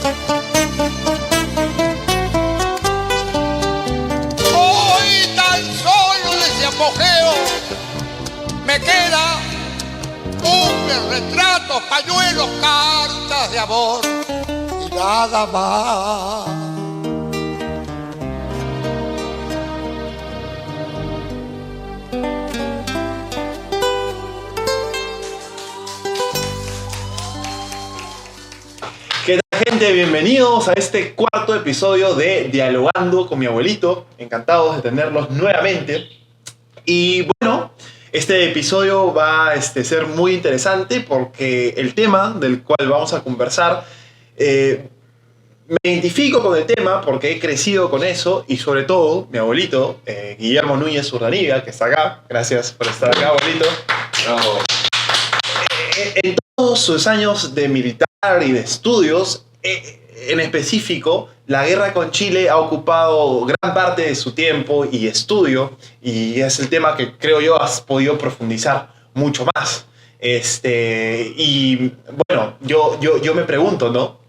Hoy tan solo de ese apogeo me queda un retrato, pañuelos, cartas de amor y nada más. ¿Qué tal, gente? Bienvenidos a este cuarto episodio de Dialogando con mi abuelito. Encantados de tenerlos nuevamente. Y bueno, este episodio va a ser muy interesante porque el tema del cual vamos a conversar, me identifico con el tema porque he crecido con eso y sobre todo mi abuelito, Guillermo Núñez Urdaniga, que está acá. Gracias por estar acá, abuelito. Bravo. En todos sus años de militar y de estudios, en específico, la guerra con Chile ha ocupado gran parte de su tiempo y estudio, y es el tema que creo yo has podido profundizar mucho más. Y bueno, yo me pregunto, ¿no?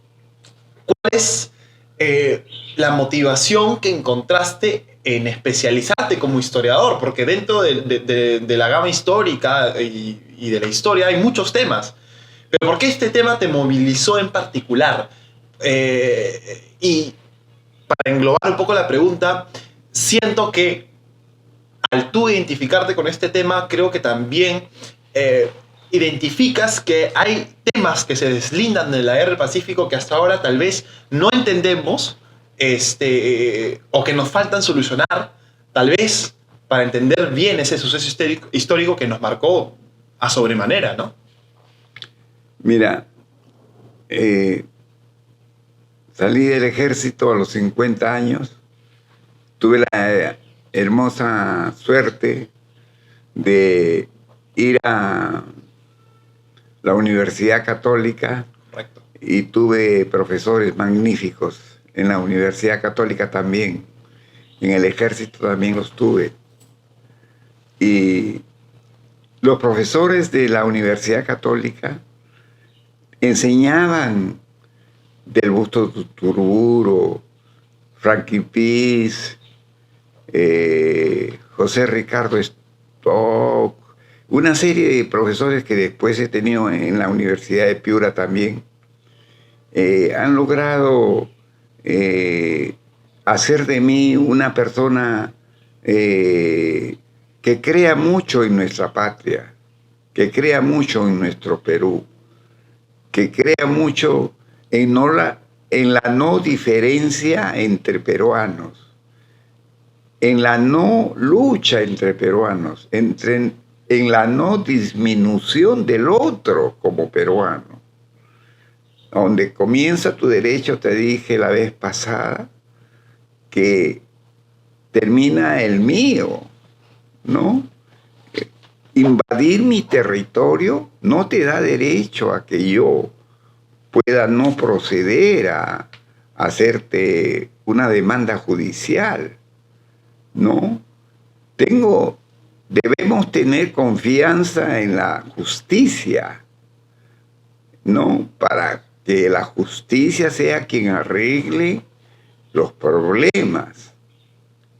¿Cuál es la motivación que encontraste en especializarte como historiador? Porque dentro de la gama histórica y de la historia hay muchos temas. Pero ¿por qué este tema te movilizó en particular? Y para englobar un poco la pregunta, siento que al tú identificarte con este tema, creo que también identificas que hay temas que se deslindan de la guerra del Pacífico que hasta ahora tal vez no entendemos, o que nos faltan solucionar, tal vez para entender bien ese suceso histórico que nos marcó a sobremanera, ¿no? Mira, salí del ejército a los 50 años. Tuve la hermosa suerte de ir a la Universidad Católica. Correcto. Y tuve profesores magníficos en la Universidad Católica también. En el ejército también los tuve. Y los profesores de la Universidad Católica enseñaban del Busto de Turburo, Franklin Pease, José Ricardo Stock, una serie de profesores que después he tenido en la Universidad de Piura también. Han logrado hacer de mí una persona que crea mucho en nuestra patria, que crea mucho en nuestro Perú, que crea mucho en la no diferencia entre peruanos, en la no lucha entre peruanos, en la no disminución del otro como peruano. Donde comienza tu derecho, te dije la vez pasada, que termina el mío, ¿no? Invadir mi territorio no te da derecho a que yo pueda no proceder a hacerte una demanda judicial, ¿no? Debemos tener confianza en la justicia, ¿no? Para que la justicia sea quien arregle los problemas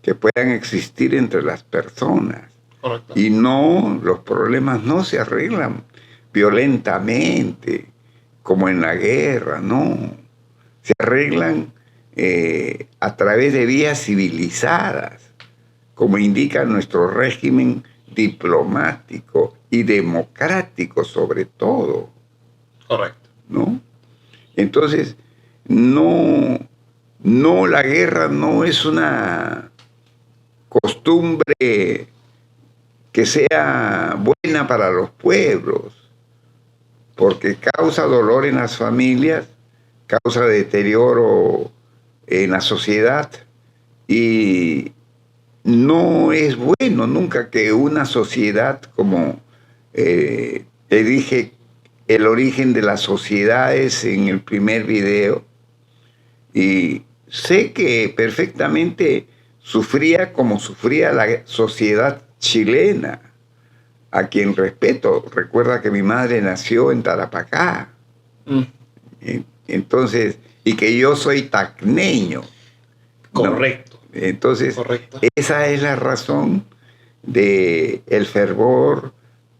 que puedan existir entre las personas. Correcto. Y no, los problemas no se arreglan violentamente, como en la guerra, no. Se arreglan a través de vías civilizadas, como indica nuestro régimen diplomático y democrático sobre todo. Correcto. ¿No? Entonces, no, la guerra no es una costumbre que sea buena para los pueblos, porque causa dolor en las familias, causa deterioro en la sociedad, y no es bueno nunca que una sociedad, como te dije, el origen de las sociedades en el primer video, y sé que perfectamente sufría como sufría la sociedad chilena, a quien respeto. Recuerda que mi madre nació en Tarapacá. Entonces, y que yo soy tacneño. Correcto. ¿No? Entonces, Correcto. esa es la razón del fervor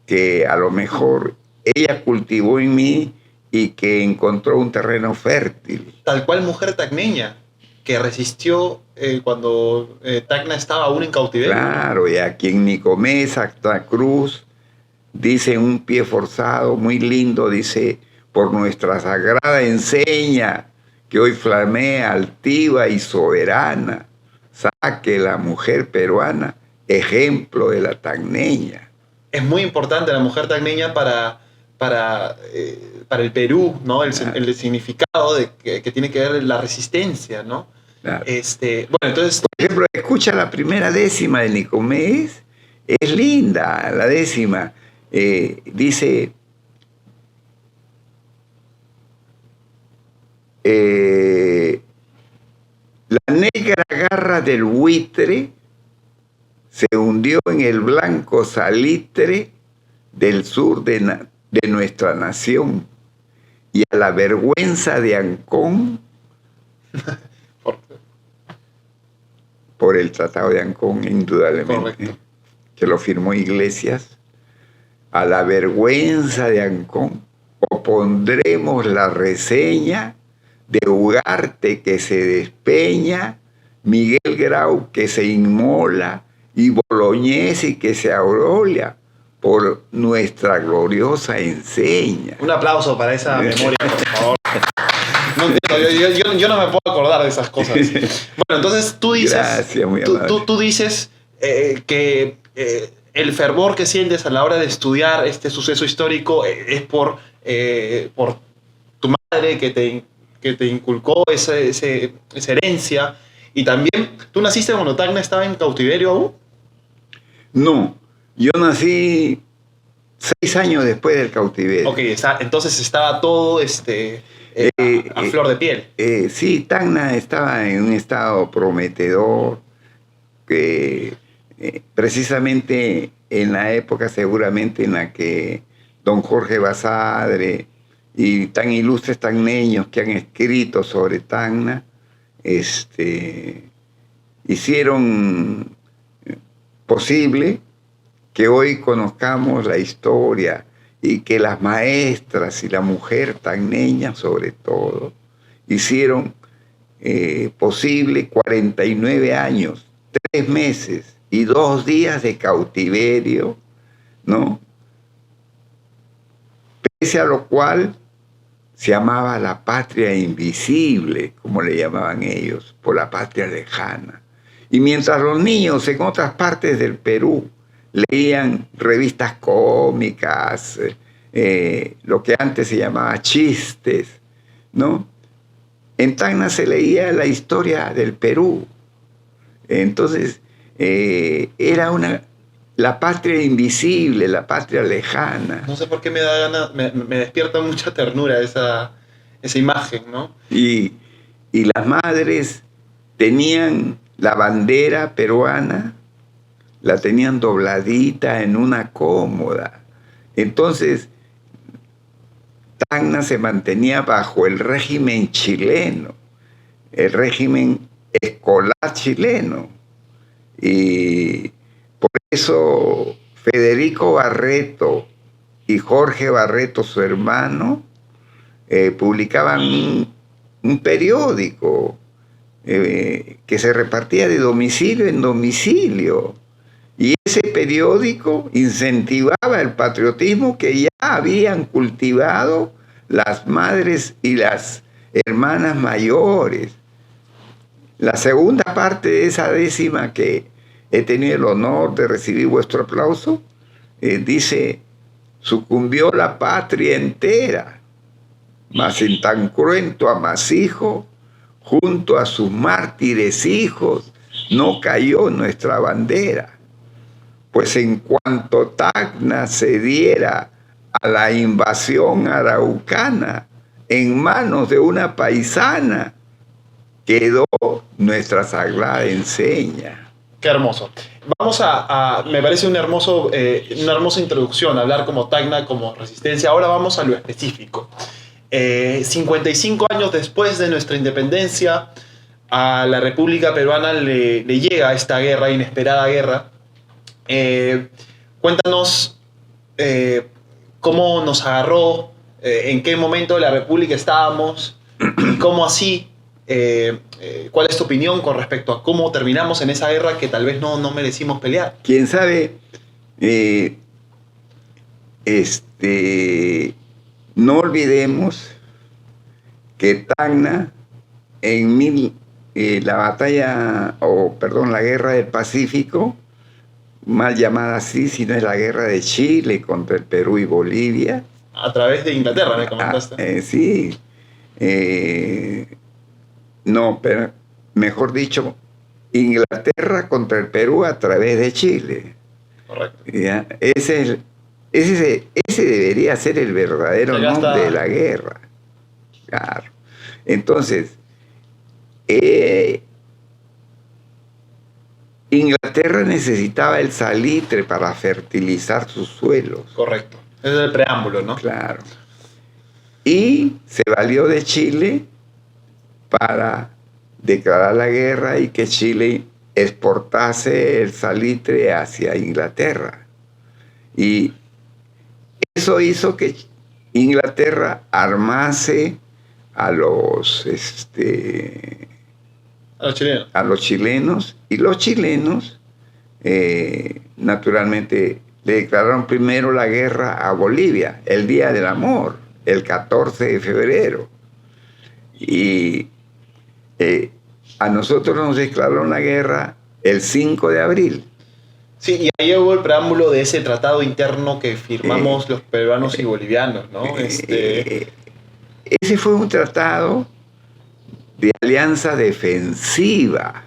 que a lo mejor ella cultivó en mí y que encontró un terreno fértil. Tal cual mujer tacneña, que resistió cuando Tacna estaba aún en cautiverio. Claro, y aquí en Nicomé, Santa Cruz, dice un pie forzado muy lindo, dice, por nuestra sagrada enseña, que hoy flamea altiva y soberana, saque la mujer peruana, ejemplo de la tacneña. Es muy importante la mujer tacneña para el Perú, ¿no? El significado que tiene que ver la resistencia, ¿no? Claro. Bueno, entonces... Por ejemplo, escucha la primera décima de Nicomés, es linda la décima. Dice, la negra garra del buitre se hundió en el blanco salitre del sur de nuestra nación, y a la vergüenza de Ancón, por el Tratado de Ancón, indudablemente, que lo firmó Iglesias, a la vergüenza de Ancón opondremos la reseña de Ugarte que se despeña, Miguel Grau que se inmola y Bolognesi que se aureola por nuestra gloriosa enseña. Un aplauso para esa memoria, por favor. No entiendo, yo no me puedo acordar de esas cosas. Bueno, entonces tú dices, gracias, muy tú dices que el fervor que sientes a la hora de estudiar este suceso histórico es por tu madre que te inculcó esa herencia, y también tú naciste cuando Tacna estaba en cautiverio aún. No, yo nací 6 años después del cautiverio. Ok, entonces estaba todo a flor de piel. Sí, Tacna estaba en un estado prometedor, que precisamente en la época seguramente en la que don Jorge Basadre y tan ilustres tacneños que han escrito sobre Tacna, hicieron posible que hoy conozcamos la historia y que las maestras y la mujer tacneña, sobre todo, hicieron posible 49 años, 3 meses y 2 días de cautiverio, ¿no? Pese a lo cual se llamaba la patria invisible, como le llamaban ellos, por la patria lejana. Y mientras los niños en otras partes del Perú leían revistas cómicas, lo que antes se llamaba chistes, ¿no? En Tacna se leía la historia del Perú. Entonces, era la patria invisible, la patria lejana. No sé por qué me da ganas, me despierta mucha ternura esa imagen, ¿no? Y las madres tenían la bandera peruana, la tenían dobladita en una cómoda. Entonces, Tacna se mantenía bajo el régimen chileno, el régimen escolar chileno. Y por eso Federico Barreto y Jorge Barreto, su hermano, publicaban un periódico que se repartía de domicilio en domicilio. Y ese periódico incentivaba el patriotismo que ya habían cultivado las madres y las hermanas mayores. La segunda parte de esa décima, que he tenido el honor de recibir vuestro aplauso, dice: sucumbió la patria entera, mas en tan cruento amasijo, junto a sus mártires hijos, no cayó nuestra bandera. Pues en cuanto Tacna cediera a la invasión araucana en manos de una paisana, quedó nuestra sagrada enseña. Qué hermoso. Vamos me parece una hermosa introducción, hablar como Tacna, como resistencia. Ahora vamos a lo específico. 55 años después de nuestra independencia, a la República Peruana le llega esta guerra, inesperada guerra. Cuéntanos cómo nos agarró, en qué momento de la República estábamos y cómo así, cuál es tu opinión con respecto a cómo terminamos en esa guerra que tal vez no merecimos pelear. Quién sabe, no olvidemos que Tacna la batalla, la guerra del Pacífico, mal llamada así, sino es la guerra de Chile contra el Perú y Bolivia. A través de Inglaterra, me comentaste. Sí. No, pero mejor dicho, Inglaterra contra el Perú a través de Chile. Correcto. ¿Ya? Ese debería ser el verdadero nombre de la guerra. Claro. Entonces, Inglaterra necesitaba el salitre para fertilizar sus suelos. Correcto. Ese es el preámbulo, ¿no? Claro. Y se valió de Chile para declarar la guerra y que Chile exportase el salitre hacia Inglaterra. Y eso hizo que Inglaterra armase a los chilenos, y los chilenos naturalmente le declararon primero la guerra a Bolivia, el Día del Amor, el 14 de febrero. Y a nosotros nos declararon la guerra el 5 de abril. Sí, y ahí hubo el preámbulo de ese tratado interno que firmamos los peruanos y bolivianos, ¿no? Ese fue un tratado de alianza defensiva,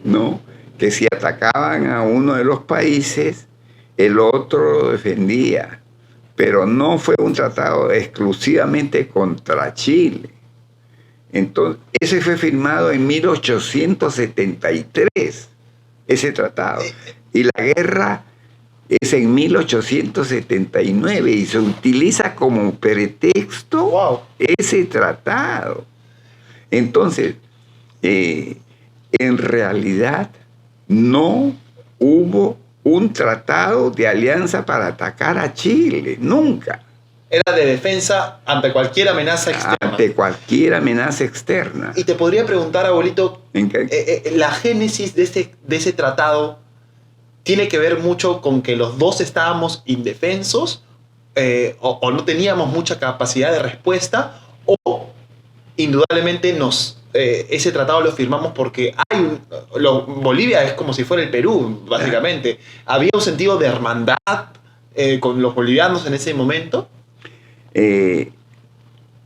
¿no? Que si atacaban a uno de los países, el otro lo defendía. Pero no fue un tratado exclusivamente contra Chile. Entonces, ese fue firmado en 1873, ese tratado. Y la guerra es en 1879 y se utiliza como pretexto ese tratado. Entonces, en realidad no hubo un tratado de alianza para atacar a Chile, nunca. Era de defensa ante cualquier amenaza externa. Ante cualquier amenaza externa. Y te podría preguntar, abuelito, la génesis de ese tratado tiene que ver mucho con que los dos estábamos indefensos o no teníamos mucha capacidad de respuesta, o indudablemente ese tratado lo firmamos porque Bolivia es como si fuera el Perú, básicamente. ¿Había un sentido de hermandad con los bolivianos en ese momento?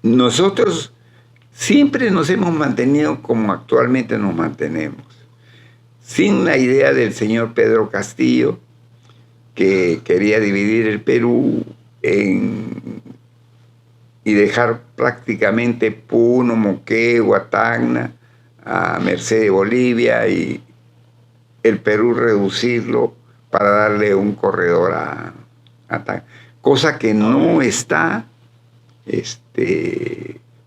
Nosotros siempre nos hemos mantenido como actualmente nos mantenemos, sin la idea del señor Pedro Castillo, que quería dividir el Perú y dejar prácticamente Puno, Moquegua, Tacna a merced de Bolivia y el Perú reducirlo para darle un corredor a Tacna. Cosa que no está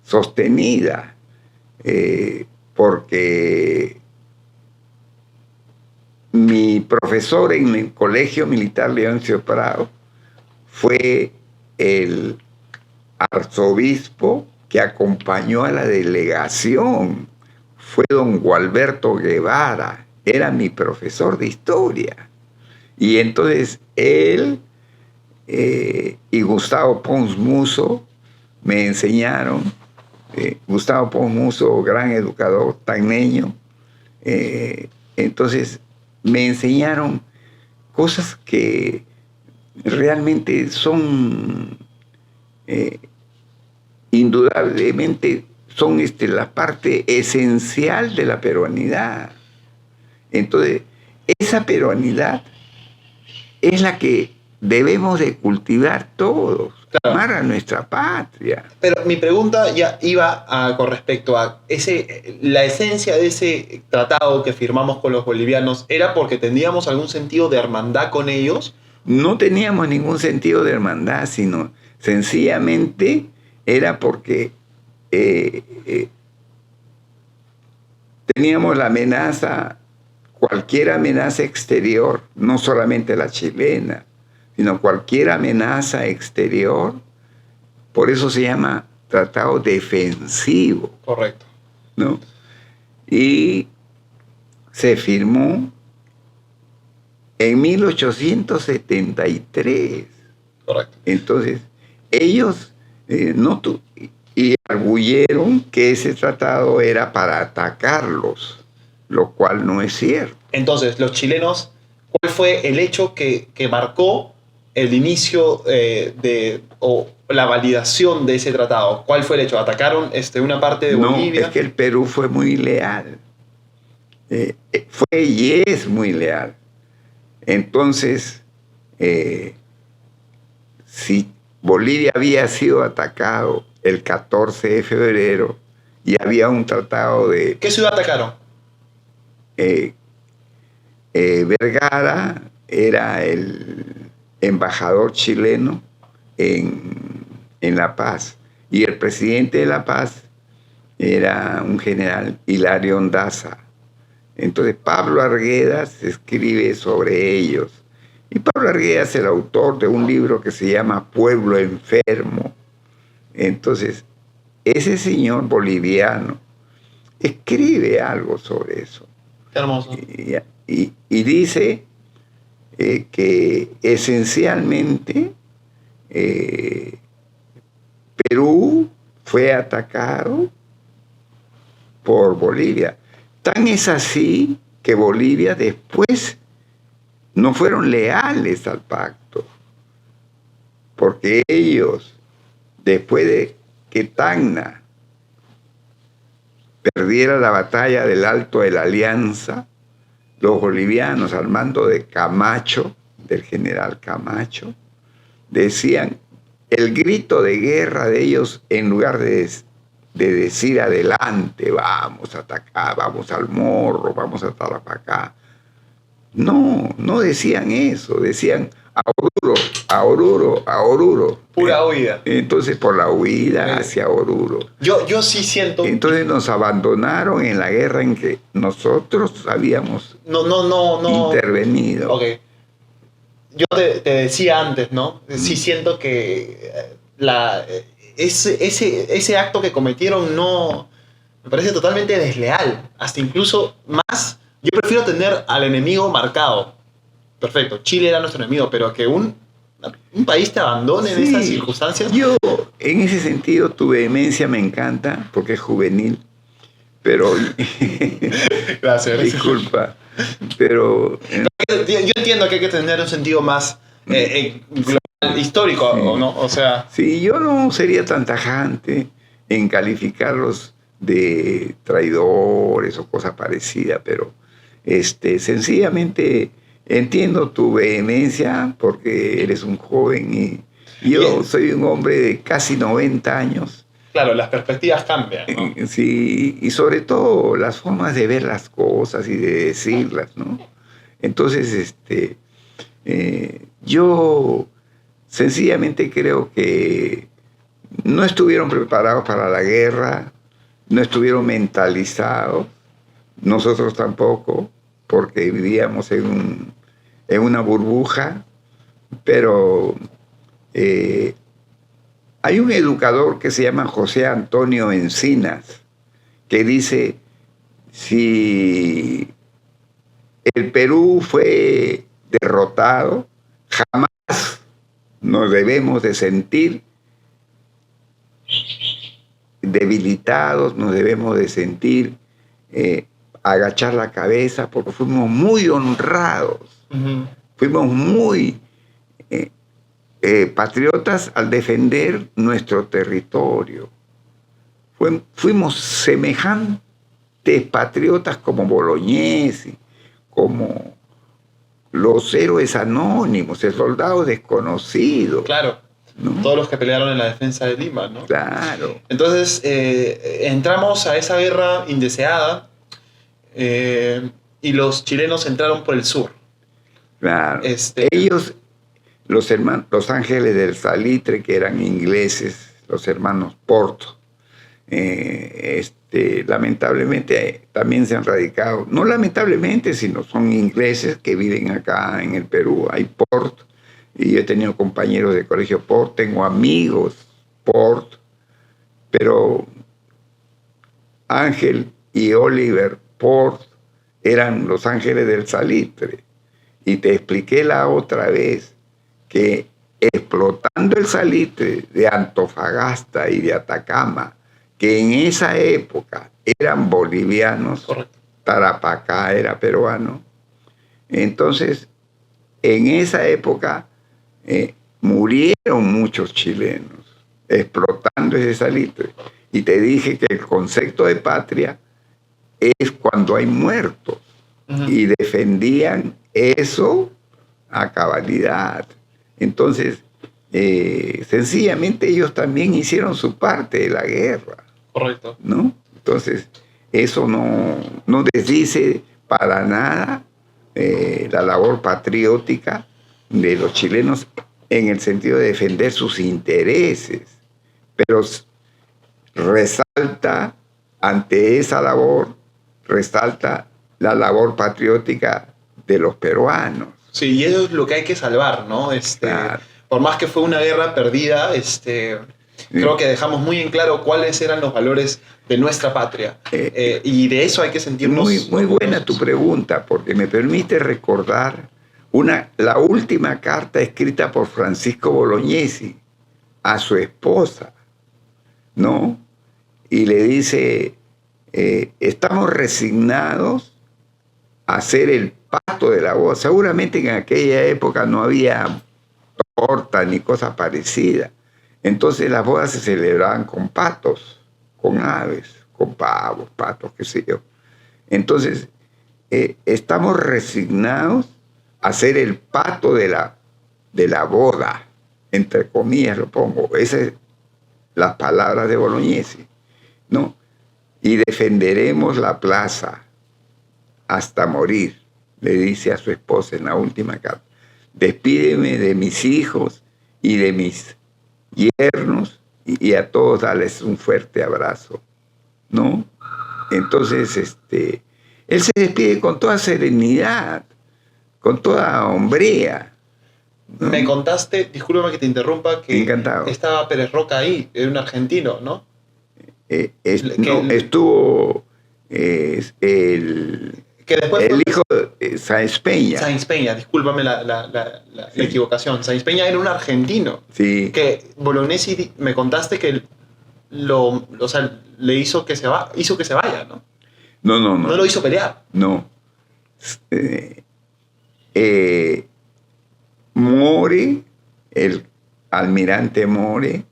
sostenida, porque mi profesor en el Colegio Militar Leoncio Prado fue el arzobispo que acompañó a la delegación, fue don Gualberto Guevara, era mi profesor de historia. Y entonces él y Gustavo Pons Musso me enseñaron, Gustavo Pons Musso, gran educador tacneño, entonces me enseñaron cosas que realmente son indudablemente son la parte esencial de la peruanidad. Entonces, esa peruanidad es la que debemos de cultivar todos, amar a nuestra patria. Pero mi pregunta ya iba con respecto a la esencia de ese tratado que firmamos con los bolivianos, ¿era porque teníamos algún sentido de hermandad con ellos? No teníamos ningún sentido de hermandad, sino sencillamente era porque teníamos la amenaza, cualquier amenaza exterior, no solamente la chilena, sino cualquier amenaza exterior. Por eso se llama tratado defensivo. Correcto. ¿No? Y se firmó en 1873. Correcto. Entonces, ellos y arguyeron que ese tratado era para atacarlos, lo cual no es cierto. Entonces, los chilenos, ¿cuál fue el hecho que marcó el inicio o la validación de ese tratado? ¿Cuál fue el hecho? ¿Atacaron una parte de Bolivia? No, es que el Perú fue muy leal. Fue y es muy leal. Entonces, si Bolivia había sido atacado el 14 de febrero y había un tratado de... ¿Qué ciudad atacaron? Vergara era el embajador chileno en La Paz, y el presidente de La Paz era un general, Hilario Ondaza. Entonces Pablo Arguedas escribe sobre ellos, y Pablo Arguedas es el autor de un libro que se llama Pueblo Enfermo. Entonces ese señor boliviano escribe algo sobre eso. Qué hermoso. Y dice que esencialmente Perú fue atacado por Bolivia. Tan es así que Bolivia después no fueron leales al pacto, porque ellos, después de que Tacna perdiera la batalla del Alto de la Alianza, los bolivianos al mando de Camacho, del general Camacho, decían, el grito de guerra de ellos, en lugar de decir adelante, vamos a atacar, vamos al Morro, vamos a Tarapacá, no decían eso, decían a Oruro, a Oruro, a Oruro. Pura huida. Entonces por la huida hacia Oruro. Yo sí siento... Entonces nos abandonaron en la guerra en que nosotros habíamos intervenido. Ok. Yo te decía antes, ¿no? Sí siento que ese acto que cometieron me parece totalmente desleal. Hasta incluso más... Yo prefiero tener al enemigo marcado. Perfecto, Chile era nuestro enemigo, pero que un país te abandone en esas circunstancias... Yo, en ese sentido, tu vehemencia me encanta, porque es juvenil, pero... Gracias. Disculpa, pero... Yo entiendo que hay que tener un sentido más global, histórico, sí. ¿O no? O sea... Sí, yo no sería tan tajante en calificarlos de traidores o cosa parecida, pero sencillamente entiendo tu vehemencia porque eres un joven y yo soy un hombre de casi 90 años. Claro, las perspectivas cambian, ¿no? Sí, y sobre todo las formas de ver las cosas y de decirlas, ¿no? Entonces, yo sencillamente creo que no estuvieron preparados para la guerra, no estuvieron mentalizados, nosotros tampoco, porque vivíamos en una burbuja, pero hay un educador que se llama José Antonio Encinas, que dice, si el Perú fue derrotado, jamás nos debemos de sentir debilitados, nos debemos de sentir agachar la cabeza, porque fuimos muy honrados, fuimos muy patriotas al defender nuestro territorio. Fuimos semejantes patriotas como Bolognesi, como los héroes anónimos, el soldado desconocido. Claro, ¿no? Todos los que pelearon en la defensa de Lima, ¿no? Claro. Entonces, entramos a esa guerra indeseada y los chilenos entraron por el sur. Claro. Ellos, los Ángeles del Salitre, que eran ingleses, los hermanos Port. Lamentablemente también se han radicado, no lamentablemente, sino son ingleses que viven acá en el Perú. Hay Port, y yo he tenido compañeros de colegio Port, tengo amigos Port, pero Ángel y Oliver Port eran los ángeles del salitre. Y te expliqué la otra vez que explotando el salitre de Antofagasta y de Atacama, que en esa época eran bolivianos, Correcto. Tarapacá era peruano, entonces en esa época murieron muchos chilenos explotando ese salitre. Y te dije que el concepto de patria es cuando hay muertos. Uh-huh. Y defendían eso a cabalidad. Entonces, sencillamente ellos también hicieron su parte de la guerra. Correcto. ¿No? Entonces, eso no desdice para nada la labor patriótica de los chilenos en el sentido de defender sus intereses. Pero resalta, ante esa labor, resalta la labor patriótica de los peruanos. Sí, y eso es lo que hay que salvar, ¿no? Claro. Por más que fue una guerra perdida, creo que dejamos muy en claro cuáles eran los valores de nuestra patria. Y de eso hay que sentirnos... Muy buena tu pregunta, porque me permite recordar la última carta escrita por Francisco Bolognesi a su esposa, ¿no? Y le dice, estamos resignados a hacer el pacto de la boda. Seguramente en aquella época no había torta ni cosa parecida. Entonces las bodas se celebraban con patos, con aves, con pavos, patos, qué sé yo. Entonces, estamos resignados a hacer el pacto de la boda, entre comillas lo pongo. Esas son las palabras de Bolognesi, ¿no? Y defenderemos la plaza hasta morir, le dice a su esposa en la última carta. Despídeme de mis hijos y de mis yernos y a todos darles un fuerte abrazo, ¿no? Entonces, él se despide con toda serenidad, con toda hombría, ¿no? Me contaste, discúlpame que te interrumpa, que Encantado. estaba Pérez Roca ahí, era un argentino, ¿no? Estuvo el hijo de Sáenz Peña. Sáenz Peña, discúlpame la equivocación. Sáenz Peña era un argentino. Sí. Que Bolognesi, me contaste que le hizo que se vaya, ¿no? No. No lo hizo pelear. No. More, el almirante More,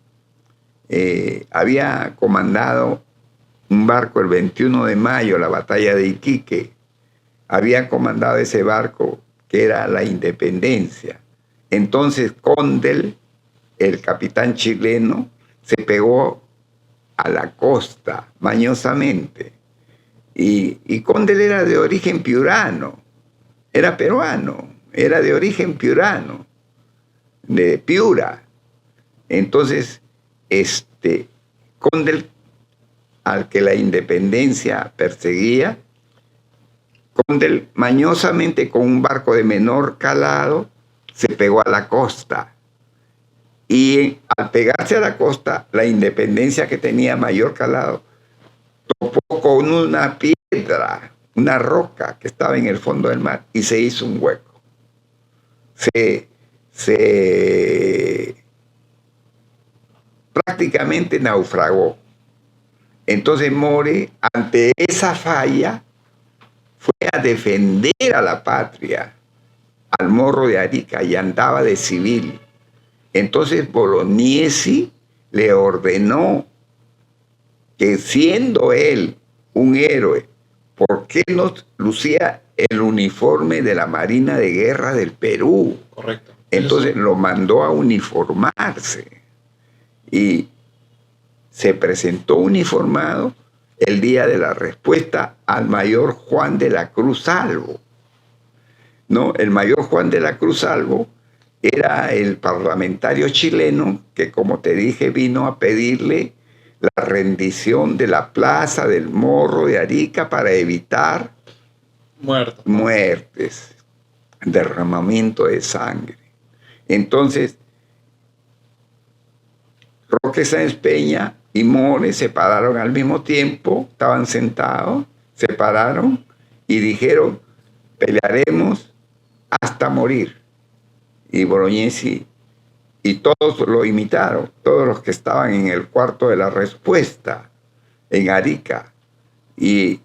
había comandado un barco el 21 de mayo, la batalla de Iquique. Había comandado ese barco que era la Independencia. Entonces Condel, el capitán chileno, se pegó a la costa mañosamente. Y Condel era de origen piurano, era peruano, era de origen piurano, de Piura. Entonces, Condel, al que la Independencia perseguía, Condel mañosamente con un barco de menor calado se pegó a la costa. Y al pegarse a la costa, la Independencia, que tenía mayor calado, topó con una piedra, una roca que estaba en el fondo del mar y se hizo un hueco. Prácticamente naufragó. Entonces More, ante esa falla, fue a defender a la patria, al Morro de Arica, y andaba de civil. Entonces Bolognesi le ordenó que, siendo él un héroe, ¿por qué no lucía el uniforme de la Marina de Guerra del Perú? Correcto. Entonces lo mandó a uniformarse y se presentó uniformado el día de la respuesta al mayor Juan de la Cruz Salvo, ¿no? El mayor Juan de la Cruz Salvo era el parlamentario chileno que, como te dije, vino a pedirle la rendición de la plaza del Morro de Arica para evitar muertes, derramamiento de sangre. Entonces, Roque Sáenz Peña y More se pararon al mismo tiempo, estaban sentados, se pararon y dijeron: pelearemos hasta morir. Y Bolognesi y todos lo imitaron, todos los que estaban en el cuarto de la respuesta en Arica, y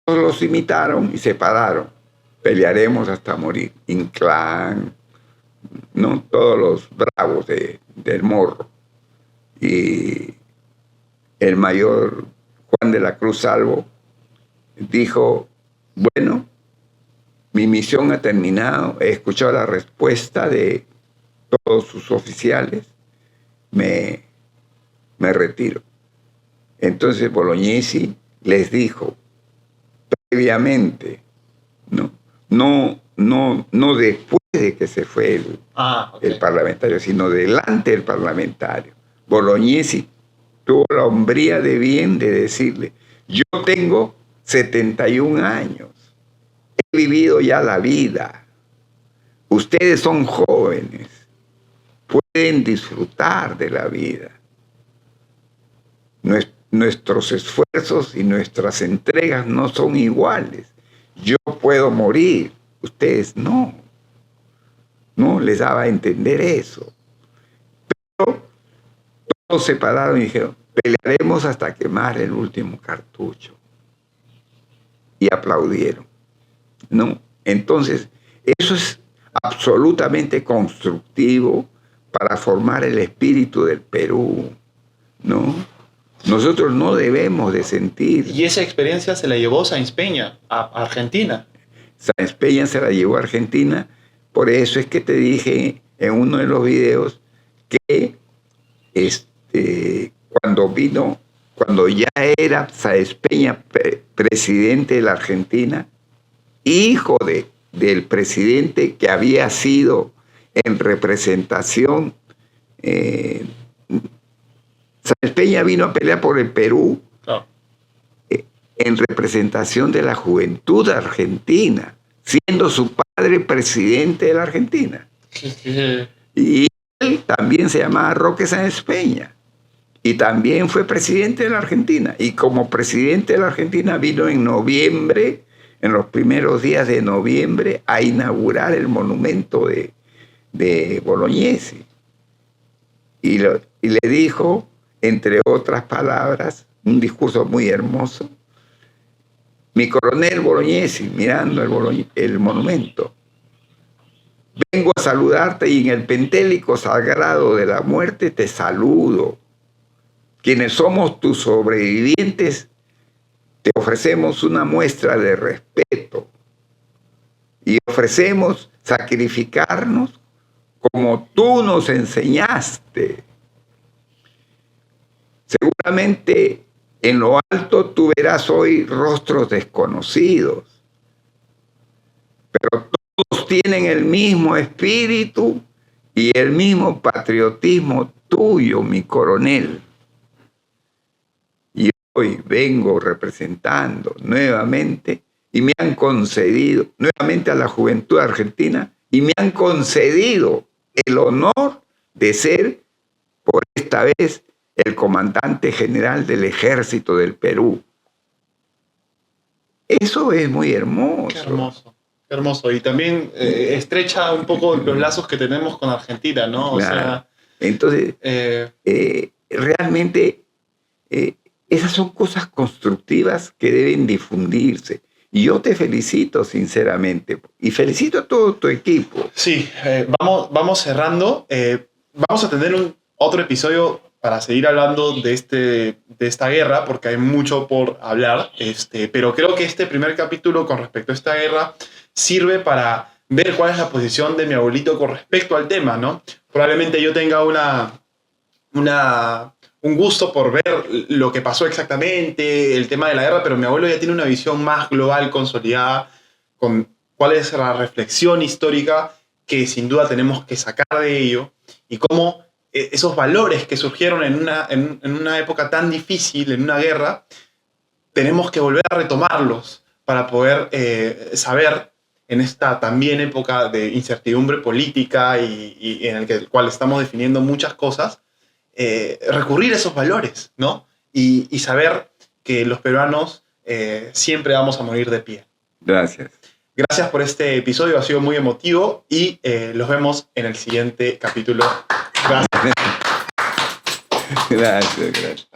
todos los imitaron y se pararon: pelearemos hasta morir. Inclán, ¿no? Todos los bravos del Morro. Y el mayor Juan de la Cruz Salvo dijo: bueno, mi misión ha terminado, he escuchado la respuesta de todos sus oficiales, me retiro. Entonces Bolognesi les dijo previamente, no después de que se fue el parlamentario, sino delante del parlamentario. Bolognesi tuvo la hombría de bien de decirle: yo tengo 71 años, he vivido ya la vida, ustedes son jóvenes, pueden disfrutar de la vida. Nuestros esfuerzos y nuestras entregas no son iguales. Yo puedo morir, ustedes no. No les daba a entender eso. Pero todos se pararon y dijeron: pelearemos hasta quemar el último cartucho. Y aplaudieron, ¿no? Entonces, eso es absolutamente constructivo para formar el espíritu del Perú, ¿no? Nosotros no debemos de sentir... Y esa experiencia se la llevó Sáenz Peña a Argentina. Sáenz Peña se la llevó a Argentina, por eso es que te dije en uno de los videos que cuando ya era Sáenz Peña presidente de la Argentina, hijo del presidente que había sido en representación, Sáenz Peña vino a pelear por el Perú, claro, en representación de la juventud argentina, siendo su padre presidente de la Argentina. Y él también se llamaba Roque Sáenz Peña. Y también fue presidente de la Argentina. Y como presidente de la Argentina vino en noviembre, en los primeros días de noviembre, a inaugurar el monumento de Bolognesi. Y le dijo, entre otras palabras, un discurso muy hermoso: mi coronel Bolognesi, mirando el monumento, vengo a saludarte y en el pentélico sagrado de la muerte te saludo. Quienes somos tus sobrevivientes, te ofrecemos una muestra de respeto y ofrecemos sacrificarnos como tú nos enseñaste. Seguramente en lo alto tú verás hoy rostros desconocidos, pero todos tienen el mismo espíritu y el mismo patriotismo tuyo, mi coronel. Y hoy vengo representando nuevamente y me han concedido, nuevamente a la juventud argentina, y me han concedido el honor de ser, por esta vez, el comandante general del ejército del Perú. Eso es muy hermoso. Qué hermoso, qué hermoso. Y también estrecha un poco los lazos que tenemos con Argentina, ¿no? Claro. O sea, entonces, realmente esas son cosas constructivas que deben difundirse. Y yo te felicito sinceramente y felicito a todo tu equipo. Sí, vamos cerrando. Vamos a tener otro episodio para seguir hablando de esta guerra, porque hay mucho por hablar, pero creo que este primer capítulo con respecto a esta guerra sirve para ver cuál es la posición de mi abuelito con respecto al tema, ¿no? Probablemente yo tenga un gusto por ver lo que pasó exactamente, el tema de la guerra, pero mi abuelo ya tiene una visión más global, consolidada, con cuál es la reflexión histórica que sin duda tenemos que sacar de ello y cómo esos valores que surgieron en una época tan difícil, en una guerra, tenemos que volver a retomarlos para poder saber en esta también época de incertidumbre política y en el cual estamos definiendo muchas cosas, recurrir a esos valores, ¿no? Y saber que los peruanos siempre vamos a morir de pie. Gracias. Gracias por este episodio, ha sido muy emotivo y los vemos en el siguiente capítulo. Gracias. Gracias. Gracias.